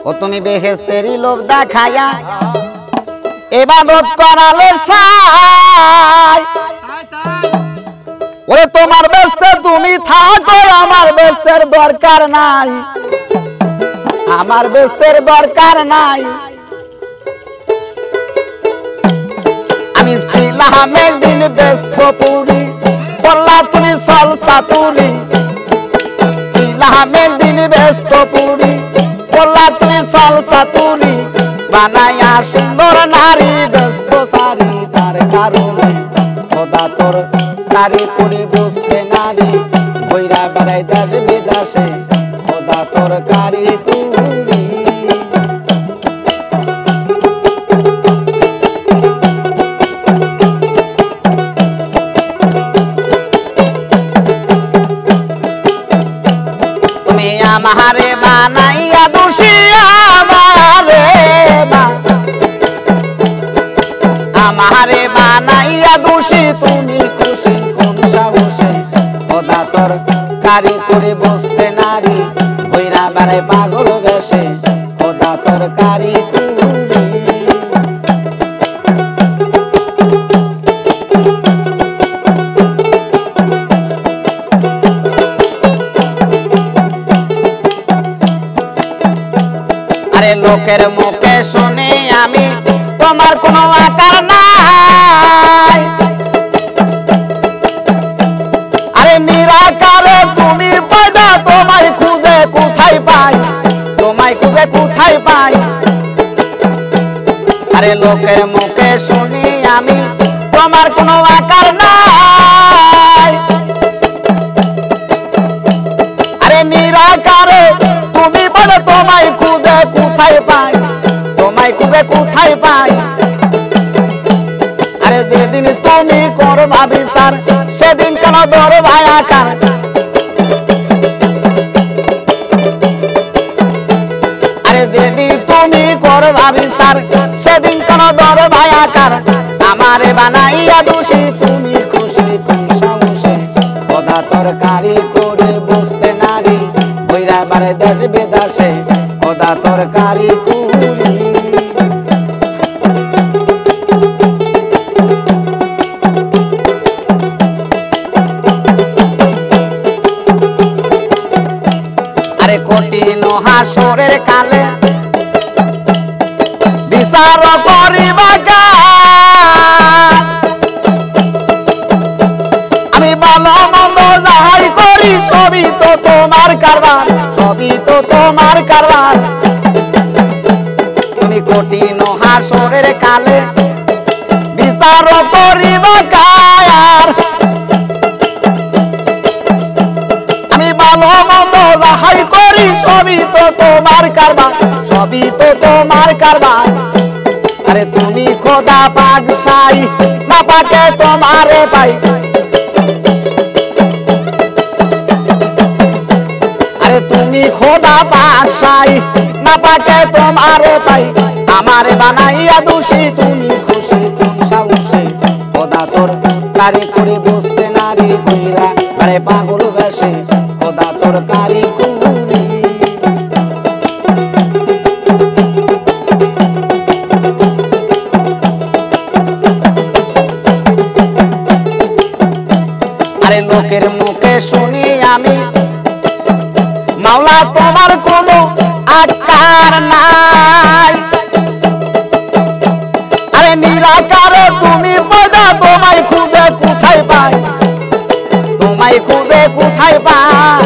ও তুমি বেহেশতেরই লোভ দেখায়া ইবাদত করালে সাই ওরে তোমার বেহেশতে তুমি থাকো আমার বেহেশতের দরকার নাই আমার বেহেশতের দরকার নাই আমি ছিলাম একদিন ব্যস্ত পুরি করলা তুমি সলসা তুলি ছিলাম একদিন ব্যস্ত পুরি করলা তুমি সলসা তুলি বানাইয়া সুন্দর নারী ব্যস্ত সারি তার কারণে খোদা তোর কারি করে বসতে নারী বইরা বেড়াই দেশ বিদেশে খোদা তোর কারি কুরি তুমি আমারে বানাইয়া দোষী আমারে বানাইয়া দোষী তুমি খুশি কোন সাহসে খোদা তোর কারি করে বসতে নারী বইরা বেড়াই পাগল বেশে খোদা তোর কারি আরে লোকের মুখে শুনে আমি তোমার কোনো আকার নাই আরে নিরাকারে তুমি পয়দা তোমায় খুঁজে কোথায় পাই তোমায় খুঁজে কোথায় পাই আরে লোকের মুখে শুনি আমি তোমার কোনো আকার নাই আরে নিরাকারে তুমি পয়দা তোমায় খুঁজে কোথায় পাই তোমায় খুঁজে কোথায় পাই আরে যেদিন তুমি করবা বিচার সেদিন কেন ধরবা আকার আরে যেদিন তুমি করবা বিচার সেদিন কেন ধরবা আকার আমারে বানাইয়া দোষী তুমি খুশি কোন সাহসে খোদা তোর কারি করে বসতে নারী বইরা বেড়াই দেশ বিদেশে খোদা তোর কারি কুরি আরে কঠিন হাসরের কালে বিচার করিবা আমি ভালো মন্দ যাই করি সবই তো তোমার কারবার সবই তো তোমার কারবার তুমি কঠিন হাসরের কালে বিচার করিবা কার আমি ভালো মন্দ যাই করি সবই তো তোমার কারবার সবই তো তোমার কারবার আরে তুমি খোদা পাক সাই না পাকে তোমারে পাই আরে তুমি খোদা পাক সাই না পাকে তোমারে পাই আমারে বানাইয়া দোষী তুমি খুশি কোন সাহসে খোদা তোর কারি করে বসতে নারী কইরা আরে পাগল বেশে খোদা তোর কারি কুরি আরে লোকের মুখে শুনি আমি মাওলা তোমার কোনো আকার নাই আরে নিরাকারে তুমি পয়দা তোমায় খুঁজে কোথায় পাই তোমায় খুঁজে কোথায় পাই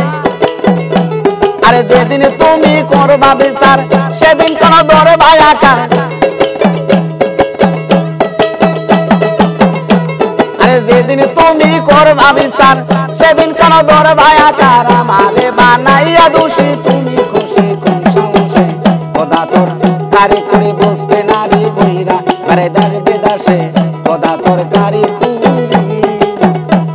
আরে যেদিন তুমি করবা বিচার সেদিন কোন ধরবা আকার আরে যেদিন তুমি করবা বিচার সেদিন কোন ধরবা আকার আমারে বানাইয়া দোষী তুমি খুশি কোন সাহসে খোদা তোর কারি করে বসতে নারী বইরা আরে দেশ বিদেশে খোদা তোর কারি কুরি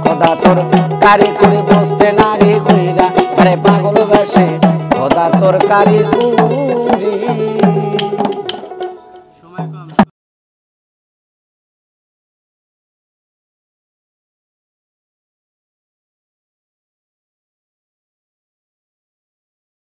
খোদা তোর কারি করে বসতে নারী বইরা আরে পাগল বেশে খোদা তোর কারি কুরি